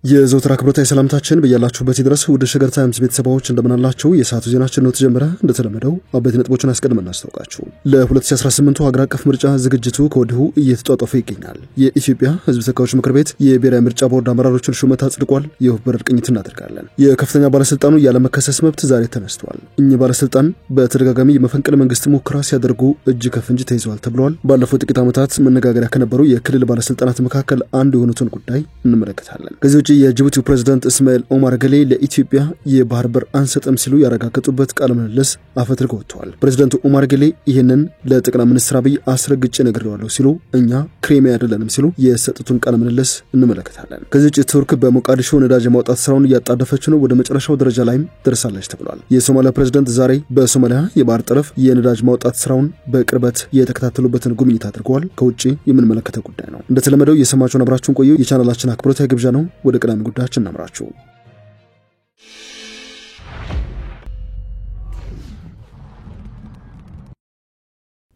የዘውትር አክብሮታዊ ሰላምታችን በያላችሁበት ይድረስ። ወደ ሸገር ታይምስ ቤተሰቦች እንደምናላችሁ የሰዓቱ ዜናችን ነው ተጀመረ። እንደተለመደው አበይት ነጥቦችን አስቀድመን እናስተዋውቃችሁ። ለ2018 ሀገር አቀፍ ምርጫ ዝግጅቱ ከወዲሁ እየተጧጧፈ ይገኛል። የኢትዮጵያ ሕዝብ ተወካዮች ምክር ቤት የብሔራዊ ምርጫ ቦርድ አመራሮችን ሹመት አጽድቋል። የወንበር ቅኝት እናደርጋለን። የከፍተኛ ባለስልጣኑ ያለመከሰስ መብት ዛሬ ተነስቷል። እኚህ ባለስልጣን በተደጋጋሚ የመፈንቅለ መንግስት ሙከራ ሲያደርጉ እጅ ከፍንጅ ተይዘዋል ተብሏል። ባለፉት ጥቂት ዓመታት መነጋገሪያ ከነበሩ የክልል ባለስልጣናት መካከል አንዱ የሆኑትን ጉዳይ እንመለከታለን። ከዚህ ውጪ የጅቡቲው ፕሬዝዳንት እስማኤል ኦማር ገሌ ለኢትዮጵያ የባህር በር አንሰጥም ሲሉ ያረጋገጡበት ቃለ ምልልስ አፈትልከው ወጥተዋል። ፕሬዝዳንቱ ኦማር ገሌ ይህንን ለጠቅላይ ሚኒስትር አብይ አስረግጬ ነግሬዋለሁ ሲሉ እኛ ክሬሚያ አይደለንም ሲሉ የሰጡትን ቃለ ምልልስ እንመለከታለን። ከዚህ ውጪ ቱርክ በሞቃዲሾ ነዳጅ ማውጣት ስራውን እያጣደፈች ነው፣ ወደ መጨረሻው ደረጃ ላይም ደርሳለች ተብሏል። የሶማሊያ ፕሬዝዳንት ዛሬ በሶማሊያ የባህር ጠረፍ የነዳጅ ማውጣት ስራውን በቅርበት የተከታተሉበትን ጉብኝት አድርገዋል። ከውጪ የምንመለከተው ጉዳይ ነው። እንደተለመደው የሰማችሁን አብራችሁን ቆዩ። የቻናላችን አክብሮታዊ ግብዣ ነው። ወደ ቀዳሚ ጉዳያችን እናምራችሁ።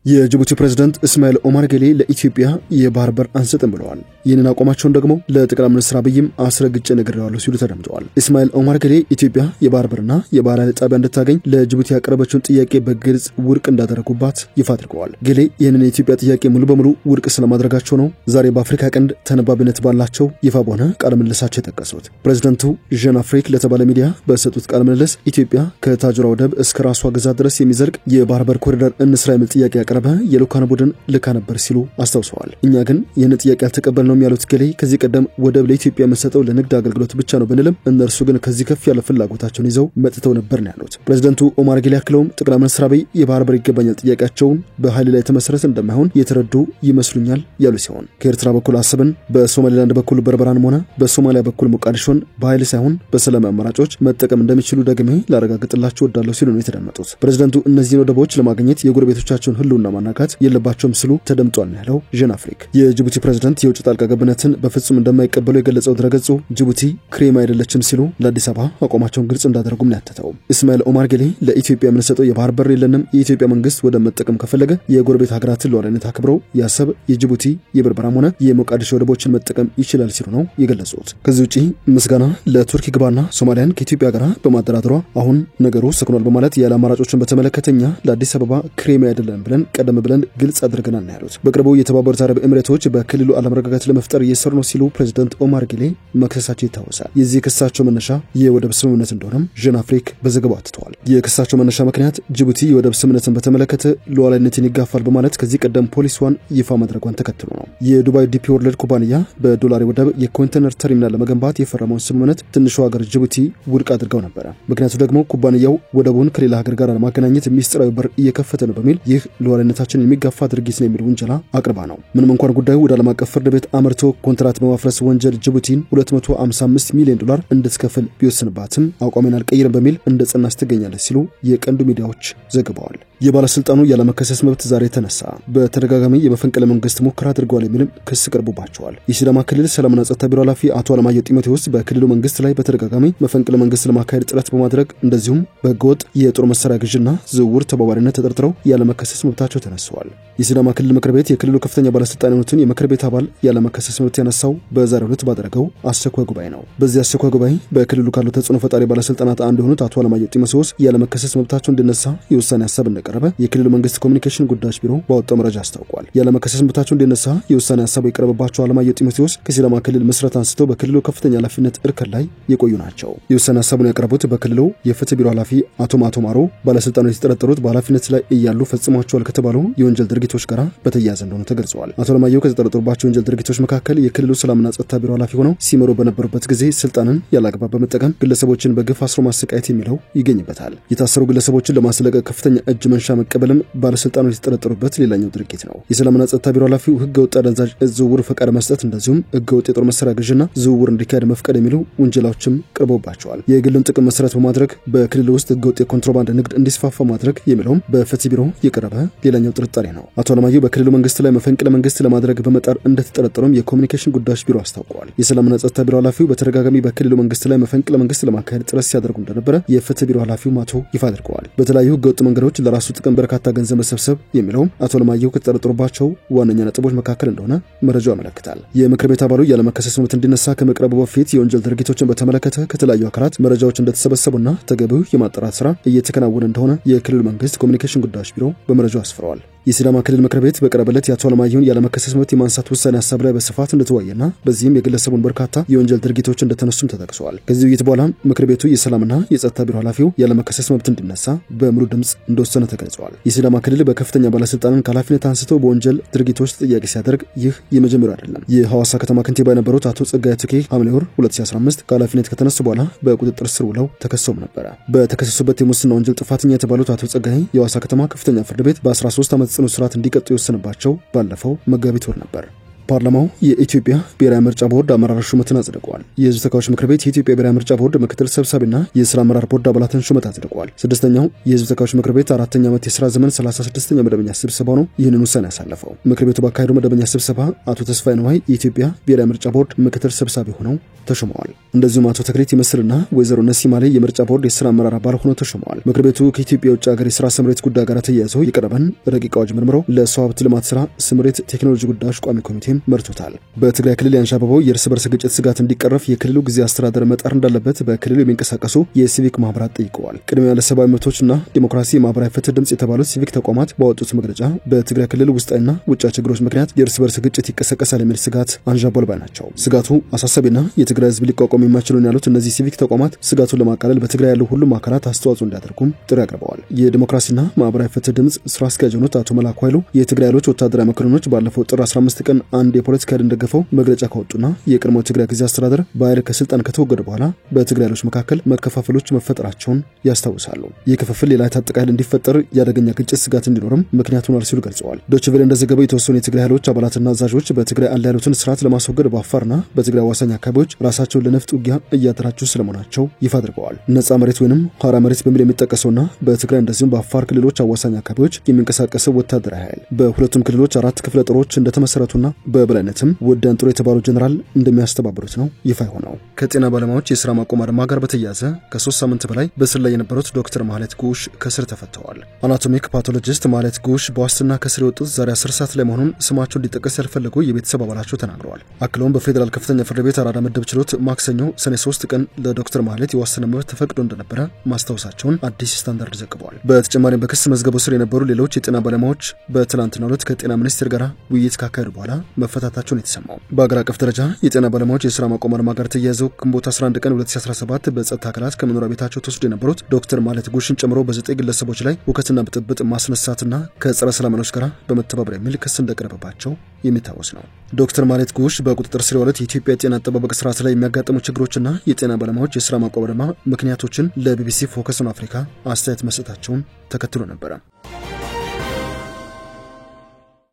የጅቡቲ ፕሬዝዳንት እስማኤል ኦማር ገሌ ለኢትዮጵያ የባህር በር አንሰጥም ብለዋል። ይህንን አቋማቸውን ደግሞ ለጠቅላይ ሚኒስትር አብይም አስረግጬ ነግሬዋለሁ ሲሉ ተደምጠዋል። እስማኤል ኦማር ገሌ ኢትዮጵያ የባህር በርና የባህር ኃይል ጣቢያ እንድታገኝ ለጅቡቲ ያቀረበችውን ጥያቄ በግልጽ ውድቅ እንዳደረጉባት ይፋ አድርገዋል። ገሌ ይህንን የኢትዮጵያ ጥያቄ ሙሉ በሙሉ ውድቅ ስለማድረጋቸው ነው ዛሬ በአፍሪካ ቀንድ ተነባቢነት ባላቸው ይፋ በሆነ ቃለ ምልልሳቸው የጠቀሱት። ፕሬዝዳንቱ ዣን አፍሪክ ለተባለ ሚዲያ በሰጡት ቃለ ምልልስ ኢትዮጵያ ከታጁራ ወደብ እስከ ራሷ ግዛት ድረስ የሚዘልቅ የባህር በር ኮሪደር እንስራ የሚል ጥያቄ የልኡካን ቡድን ልካ ነበር ሲሉ አስታውሰዋል። እኛ ግን ይህን ጥያቄ አልተቀበልነውም ያሉት ገሌ ከዚህ ቀደም ወደብ ለኢትዮጵያ የምንሰጠው ለንግድ አገልግሎት ብቻ ነው ብንልም እነርሱ ግን ከዚህ ከፍ ያለ ፍላጎታቸውን ይዘው መጥተው ነበር ነው ያሉት። ፕሬዝዳንቱ ኦማር ገሌ አክለውም ጠቅላይ ሚኒስትር አብይ የባህር በር ይገባኛል ጥያቄያቸውን በኃይል ላይ የተመሰረተ እንደማይሆን የተረዱ ይመስሉኛል ያሉ ሲሆን ከኤርትራ በኩል አሰብን፣ በሶማሊላንድ በኩል በርበራን ሆነ በሶማሊያ በኩል ሞቃዲሾን በኃይል ሳይሆን በሰላም አማራጮች መጠቀም እንደሚችሉ ደግሜ ላረጋግጥላቸው ወዳለው ሲሉ ነው የተደመጡት። ፕሬዝዳንቱ እነዚህን ወደቦች ለማግኘት የጎረቤቶቻቸውን ህልውና ማናካት የለባቸውም ሲሉ ተደምጧል ያለው ዣን አፍሪክ የጅቡቲ ፕሬዝዳንት የውጭ ጣልቃ ገብነትን በፍጹም እንደማይቀበሉ የገለጸው ድረገጹ ጅቡቲ ክሬም አይደለችም ሲሉ ለአዲስ አበባ አቋማቸውን ግልጽ እንዳደረጉም ነው ያተተው። እስማኤል ኦማር ገሌ ለኢትዮጵያ የምንሰጠው የባህር በር የለንም፣ የኢትዮጵያ መንግስት ወደ መጠቀም ከፈለገ የጎረቤት ሀገራትን ሉዓላዊነት አክብረው የአሰብ፣ የጅቡቲ፣ የበርበራም ሆነ የሞቃዲሾ ወደቦችን መጠቀም ይችላል ሲሉ ነው የገለጹት። ከዚህ ውጪ ምስጋና ለቱርክ ግባና ሶማሊያን ከኢትዮጵያ ጋር በማደራደሯ አሁን ነገሩ ሰክኗል በማለት ያለ አማራጮችን በተመለከተኛ ለአዲስ አበባ ክሬም አይደለም ብለን ቀደም ብለን ግልጽ አድርገናል ያሉት። በቅርቡ የተባበሩት አረብ ኤሚሬቶች በክልሉ አለመረጋጋት ለመፍጠር እየሰሩ ነው ሲሉ ፕሬዝዳንት ኦማር ገሌ መክሰሳቸው ይታወሳል። የዚህ ክሳቸው መነሻ የወደብ ስምምነት እንደሆነም ዣን አፍሪክ በዘገባው አትተዋል። የክሳቸው መነሻ ምክንያት ጅቡቲ የወደብ ስምምነትን በተመለከተ ሉዓላዊነትን ይጋፋል በማለት ከዚህ ቀደም ፖሊሲዋን ይፋ ማድረጓን ተከትሎ ነው። የዱባይ ዲፒ ወርልድ ኩባንያ በዶላር ወደብ የኮንቴነር ተርሚናል ለመገንባት የፈረመውን ስምምነት ትንሿ ሀገር ጅቡቲ ውድቅ አድርገው ነበር። ምክንያቱ ደግሞ ኩባንያው ወደቡን ከሌላ ሀገር ጋር ለማገናኘት ሚስጥራዊ በር እየከፈተ ነው በሚል ይህ ሉዓላዊነታችን የሚጋፋ ድርጊት ነው የሚል ወንጀላ አቅርባ ነው። ምንም እንኳን ጉዳዩ ወደ ዓለም አቀፍ ፍርድ ቤት አመርቶ ኮንትራት በማፍረስ ወንጀል ጅቡቲን $255 ሚሊዮን እንድትከፍል ቢወስንባትም አቋሜን አልቀይርም በሚል እንደጸናች ትገኛለች ሲሉ የቀንዱ ሚዲያዎች ዘግበዋል። የባለስልጣኑ ያለመከሰስ መብት ዛሬ ተነሳ። በተደጋጋሚ የመፈንቅለ መንግስት ሙከራ አድርገዋል የሚልም ክስ ቀርቦባቸዋል። የሲዳማ ክልል ሰላምና ጸጥታ ቢሮ ኃላፊ አቶ አለማየሁ ጢሞቴዎስ በክልሉ መንግስት ላይ በተደጋጋሚ መፈንቅለ መንግስት ለማካሄድ ጥረት በማድረግ እንደዚሁም በህገወጥ የጦር መሳሪያ ግዥና ዝውውር ተባባሪነት ተጠርጥረው ያለመከሰስ መብታቸው ተነስተዋል። የሲዳማ ክልል ምክር ቤት የክልሉ ከፍተኛ ባለስልጣን የሆኑትን የምክር ቤት አባል ያለመከሰስ መብት ያነሳው በዛሬው ዕለት ባደረገው አስቸኳይ ጉባኤ ነው። በዚህ አስቸኳይ ጉባኤ በክልሉ ካሉ ተጽዕኖ ፈጣሪ ባለስልጣናት አንዱ የሆኑት አቶ አለማየሁ ጢሞቴዎስ ያለመከሰስ መብታቸው እንዲነሳ የውሳኔ ሐሳብ እንደቀረበ የክልሉ መንግስት ኮሚኒኬሽን ጉዳዮች ቢሮ ባወጣው መረጃ አስታውቋል። ያለመከሰስ መብታቸው እንዲነሳ የውሳኔ ሐሳብ የቀረበባቸው አለማየሁ ጢሞቴዎስ ከሲዳማ ክልል መስረት አንስተው በክልሉ ከፍተኛ ኃላፊነት እርከን ላይ የቆዩ ናቸው። የውሳኔ ሐሳቡን ያቀረቡት በክልሉ የፍትህ ቢሮ ኃላፊ አቶ ማቶ ማሮ ባለስልጣኖች የተጠረጠሩት በኃላፊነት ላይ እያሉ ፈጽሟቸዋል ከተባሉ የወንጀል ድርጊቶች ጋር በተያያዘ እንደሆነ ተገልጿል። አቶ አለማየሁ ከተጠረጠሩባቸው ወንጀል ድርጊቶች መካከል የክልሉ ሰላምና ጸጥታ ቢሮ ኃላፊ ሆነው ሲመሩ በነበሩበት ጊዜ ስልጣንን ያላግባብ በመጠቀም ግለሰቦችን በግፍ አስሮ ማሰቃየት የሚለው ይገኝበታል። የታሰሩ ግለሰቦችን ለማስለቀቅ ከፍተኛ እጅ መንሻ መቀበልም ባለስልጣኖች የተጠረጠሩበት ሌላኛው ድርጊት ነው። የሰላምና ጸጥታ ቢሮ ኃላፊው ህገወጥ አደንዛዥ ዝውውር ፈቃድ መስጠት እንደዚሁም ህገወጥ የጦር መሳሪያ ግዥና ዝውውር እንዲካሄድ መፍቀድ የሚሉ ወንጀላዎችም ቀርቦባቸዋል። የግልን ጥቅም መሰረት በማድረግ በክልሉ ውስጥ ህገወጥ የኮንትሮባንድ ንግድ እንዲስፋፋ ማድረግ የሚለውም በፍትህ ቢሮ የቀረበ ሌላኛው ጥርጣሬ ነው። አቶ አለማየሁ በክልሉ መንግስት ላይ መፈንቅለ መንግስት ለማድረግ በመጣር እንደተጠረጠሩም የኮሙኒኬሽን ጉዳዮች ቢሮ አስታውቀዋል። የሰላምና ጸጥታ ቢሮ ኃላፊው በተደጋጋሚ በክልሉ መንግስት ላይ መፈንቅለ መንግስት ለማካሄድ ጥረት ሲያደርጉ እንደነበረ የፍትህ ቢሮ ኃላፊው አቶ ይፋ አድርገዋል። በተለያዩ ህገወጥ መንገዶች ለራሱ ጥቅም በርካታ ገንዘብ መሰብሰብ የሚለው አቶ አለማየሁ ከተጠረጠሩባቸው ዋነኛ ነጥቦች መካከል እንደሆነ መረጃው ያመለክታል። የምክር ቤት አባሉ ያለመከሰስ መብት እንዲነሳ ከመቅረቡ በፊት የወንጀል ድርጊቶችን በተመለከተ ከተለያዩ አካላት መረጃዎች እንደተሰበሰቡና ተገቢው የማጣራት ስራ እየተከናወነ እንደሆነ የክልሉ መንግስት ኮሙኒኬሽን ጉዳዮች ቢሮ በመረጃው አስፍረዋል። የሲዳማ ክልል ምክር ቤት በቀረበለት የአቶ አለማየሁን ያለመከሰስ መብት የማንሳት ውሳኔ ሐሳብ ላይ በስፋት እንደተወያየና በዚህም የግለሰቡን በርካታ የወንጀል ድርጊቶች እንደተነሱም ተጠቅሰዋል። ከዚህ ውይይት በኋላ ምክር ቤቱ የሰላምና የጸጥታ ቢሮ ኃላፊው ያለመከሰስ መብት እንዲነሳ በሙሉ ድምጽ እንደወሰነ ተገልጿል። የሲዳማ ክልል በከፍተኛ ባለስልጣናት ከኃላፊነት አንስቶ በወንጀል ድርጊቶች ጥያቄ ሲያደርግ ይህ የመጀመሪያው አይደለም። የሐዋሳ ከተማ ከንቲባ የነበሩት አቶ ጸጋዬ ቱኬ ሐምሌ ወር 2015 ከኃላፊነት ከተነሱ በኋላ በቁጥጥር ስር ውለው ተከሰውም ነበር። በተከሰሱበት የሙስና ወንጀል ጥፋተኛ የተባሉት አቶ ጸጋዬ የሐዋሳ ከተማ ከፍተኛ ፍርድ ቤት በ13 ዓመት ጽኑ እስራት እንዲቀጡ የወሰነባቸው ባለፈው መጋቢት ወር ነበር። ፓርላማው የኢትዮጵያ ብሔራዊ ምርጫ ቦርድ አመራር ሹመትን አጽድቋል። የሕዝብ ተወካዮች ምክር ቤት የኢትዮጵያ ብሔራዊ ምርጫ ቦርድ ምክትል ሰብሳቢና የሥራ አመራር ቦርድ አባላትን ሹመት አጽድቋል። ስድስተኛው የሕዝብ ተወካዮች ምክር ቤት አራተኛ ዓመት የሥራ ዘመን 36ኛ መደበኛ ስብሰባ ነው ይህንን ውሳኔ ያሳለፈው። ምክር ቤቱ ባካሄደው መደበኛ ስብሰባ አቶ ተስፋዬ ነዋይ የኢትዮጵያ ብሔራዊ ምርጫ ቦርድ ምክትል ሰብሳቢ ሆነው ተሾመዋል። እንደዚሁም አቶ ተክሊት ይመስልና ወይዘሮ ነሲማሌ የምርጫ ቦርድ የሥራ አመራር አባል ሆነው ተሾመዋል። ምክር ቤቱ ከኢትዮጵያ የውጭ ሀገር የሥራ ስምሪት ጉዳይ ጋር ተያይዘው የቀረበን ረቂቅ አዋጅ መርምረው ለሰው ሀብት ልማት ሥራ ስምሪት ቴክኖሎጂ ጉዳዮች ቋሚ ኮሚቴም መርቶታል። በትግራይ ክልል ያንዣበበው የእርስ በርስ ግጭት ስጋት እንዲቀረፍ የክልሉ ጊዜያዊ አስተዳደር መጣር እንዳለበት በክልሉ የሚንቀሳቀሱ የሲቪክ ማህበራት ጠይቀዋል። ቅድሚያ ለሰብአዊ መብቶችና ዲሞክራሲ ማህበራዊ ፍትህ ድምጽ የተባሉት ሲቪክ ተቋማት ባወጡት መግለጫ በትግራይ ክልል ውስጣዊና ውጫዊ ችግሮች ምክንያት የእርስ በርስ ግጭት ይቀሰቀሳል የሚል ስጋት አንዣቧል ባይ ናቸው። ስጋቱ አሳሳቢና የትግራይ ህዝብ ሊቋቋም የማይችሉ ያሉት እነዚህ ሲቪክ ተቋማት ስጋቱን ለማቃለል በትግራይ ያሉ ሁሉም አካላት አስተዋጽኦ እንዲያደርጉም ጥሪ አቅርበዋል። የዲሞክራሲና ማህበራዊ ፍትህ ድምጽ ስራ አስኪያጅ የሆኑት አቶ መላኩ ኃይሉ የትግራይ ኃይሎች ወታደራዊ መኮንኖች ባለፈው ጥር 15 ቀን አንድ የፖለቲካ ኃይል እንደገፈው መግለጫ ካወጡና የቀድሞው ትግራይ ጊዜያዊ አስተዳደር በኃይል ከስልጣን ከተወገደ በኋላ በትግራይ ኃይሎች መካከል መከፋፈሎች መፈጠራቸውን ያስታውሳሉ። ይህ ክፍፍል ሌላ የታጠቀ ኃይል እንዲፈጠር ያደገኛ ግጭት ስጋት እንዲኖርም ምክንያት ሆኗል ሲሉ ገልጸዋል። ዶይቼ ቬለ እንደዘገበው የተወሰኑ የትግራይ ኃይሎች አባላትና አዛዦች በትግራይ አለ ያሉትን ስርዓት ለማስወገድ በአፋርና በትግራይ አዋሳኝ አካባቢዎች ራሳቸውን ለነፍጥ ውጊያ እያደራጁ ስለመሆናቸው ይፋ አድርገዋል። ነጻ መሬት ወይንም ሐራ መሬት በሚል የሚጠቀሰውና በትግራይ እንደዚሁም በአፋር ክልሎች አዋሳኝ አካባቢዎች የሚንቀሳቀሰው ወታደራዊ ኃይል በሁለቱም ክልሎች 4 ክፍለ ጦሮች እንደተመሰረቱና በበላይነትም ወዳን ጦር የተባሉ ጀነራል እንደሚያስተባብሩት ነው ይፋ ሆነው። ከጤና ባለሙያዎች የሥራ ማቆም አድማ ጋር በተያያዘ ከ3 ሳምንት በላይ በስር ላይ የነበሩት ዶክተር ማህሌት ጉሽ ከስር ተፈተዋል። አናቶሚክ ፓቶሎጂስት ማህሌት ጉሽ በዋስትና ከስር የወጡት ዛሬ 10 ሰዓት ላይ መሆኑን ስማቸው እንዲጠቀስ ያልፈለጉ የቤተሰብ አባላቸው ተናግረዋል። አክለውም በፌዴራል ከፍተኛ ፍርድ ቤት አራዳ ምድብ ችሎት ማክሰኞ ሰኔ 3 ቀን ለዶክተር ማህሌት የዋስትና መብት ተፈቅዶ እንደነበረ ማስታወሳቸውን አዲስ ስታንዳርድ ዘግቧል። በተጨማሪም በክስ መዝገቡ ስር የነበሩ ሌሎች የጤና ባለሙያዎች በትናንትናው ዕለት ከጤና ሚኒስቴር ጋር ውይይት ካካሄዱ በኋላ መፈታታቸውን የተሰማው። በአገር አቀፍ ደረጃ የጤና ባለሙያዎች የሥራ ማቆም አድማ ጋር ተያይዘው ግንቦት 11 ቀን 2017 በጸጥታ አካላት ከመኖሪያ ቤታቸው ተወስዶ የነበሩት ዶክተር ማህሌት ጉሽን ጨምሮ በ9 ግለሰቦች ላይ ሁከትና ብጥብጥ ማስነሳትና ከጸረ ሰላም ኃይሎች ጋር በመተባበር የሚል ክስ እንደቀረበባቸው የሚታወስ ነው። ዶክተር ማህሌት ጉሽ በቁጥጥር ስር የዋሉት የኢትዮጵያ የጤና አጠባበቅ ስርዓት ላይ የሚያጋጥሙ ችግሮችና የጤና ባለሙያዎች የሥራ ማቆም አድማ ምክንያቶችን ለቢቢሲ ፎከስ ኦን አፍሪካ አስተያየት መስጠታቸውን ተከትሎ ነበር።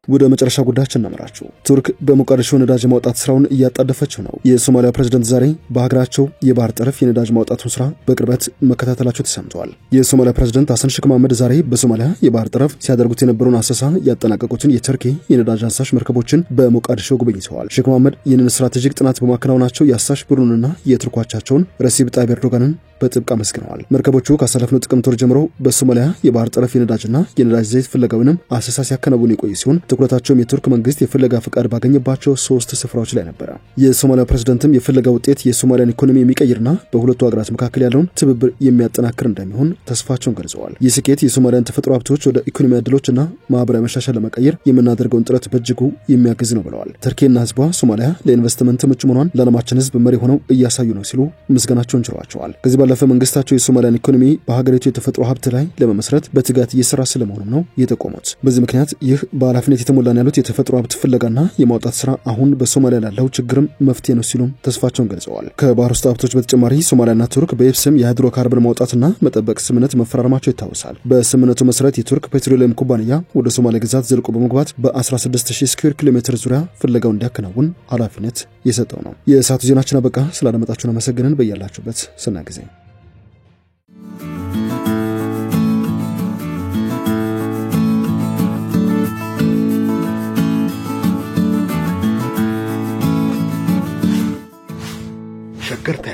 ወደ መጨረሻ ጉዳያችን እናመራችሁ። ቱርክ በሞቃዲሾ ነዳጅ ማውጣት ስራውን እያጣደፈችው ነው። የሶማሊያ ፕሬዝዳንት ዛሬ በሀገራቸው የባህር ጠረፍ የነዳጅ ማውጣቱን ስራ በቅርበት መከታተላቸው ተሰምተዋል። የሶማሊያ ፕሬዝዳንት ሐሰን ሼክ መሐመድ ዛሬ በሶማሊያ የባህር ጠረፍ ሲያደርጉት የነበረውን አሰሳ ያጠናቀቁትን የቱርክ የነዳጅ አንሳሽ መርከቦችን በሞቃዲሾ ጎብኝተዋል። ሼክ መሐመድ ይህንን ስትራቴጂክ ጥናት በማከናወናቸው የአሳሽ ቡድኑንና የቱርካቻቸውን ረሲብ ጣይብ ኤርዶጋንን በጥብቅ አመስግነዋል። መርከቦቹ ካሳለፍነው ጥቅምት ወር ጀምሮ በሶማሊያ የባህር ጠረፍ የነዳጅና የነዳጅ ዘይት ፍለጋውንም አሰሳ ሲያከናውኑ የቆዩ ሲሆን ትኩረታቸውም የቱርክ መንግስት የፍለጋ ፍቃድ ባገኘባቸው 3 ስፍራዎች ላይ ነበር። የሶማሊያ ፕሬዝዳንትም የፍለጋ ውጤት የሶማሊያን ኢኮኖሚ የሚቀይርና በሁለቱ ሀገራት መካከል ያለውን ትብብር የሚያጠናክር እንደሚሆን ተስፋቸውን ገልጸዋል። ይህ ስኬት የሶማሊያን ተፈጥሮ ሀብቶች ወደ ኢኮኖሚ ዕድሎችና ማህበራዊ መሻሻል ለመቀየር የምናደርገውን ጥረት በእጅጉ የሚያግዝ ነው ብለዋል። ተርኪና ህዝቧ ሶማሊያ ለኢንቨስትመንት ምቹ መሆኗን ለዓለማችን ህዝብ መሪ ሆነው እያሳዩ ነው ሲሉ ምስጋናቸውን ችረዋቸዋል። ከዚህ ባለፈ መንግስታቸው የሶማሊያን ኢኮኖሚ በሀገሪቱ የተፈጥሮ ሀብት ላይ ለመመስረት በትጋት እየሰራ ስለመሆኑም ነው የጠቆሙት። በዚህ ምክንያት ይህ በኃላፊነት የተሞላን ያሉት የተፈጥሮ ሀብት ፍለጋና የማውጣት ስራ አሁን በሶማሊያ ላለው ችግርም መፍትሄ ነው ሲሉም ተስፋቸውን ገልጸዋል። ከባህር ውስጥ ሀብቶች በተጨማሪ ሶማሊያና ቱርክ በየብስም የሃይድሮካርበን ማውጣትና መጠበቅ ስምምነት መፈራረማቸው ይታወሳል። በስምምነቱ መሰረት የቱርክ ፔትሮሊየም ኩባንያ ወደ ሶማሊያ ግዛት ዘልቆ በመግባት በ16000 ስኩዌር ኪሎ ሜትር ዙሪያ ፍለጋውን እንዲያከናውን ኃላፊነት የሰጠው ነው። የሰዓቱ ዜናችን አበቃ። ስላደመጣችሁን አመሰግነን። በያላችሁበት ሰናይ ጊዜ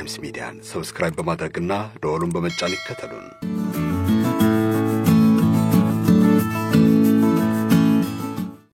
ታይምስ ሚዲያን ሰብስክራይብ በማድረግና ደወሉን በመጫን ይከተሉን።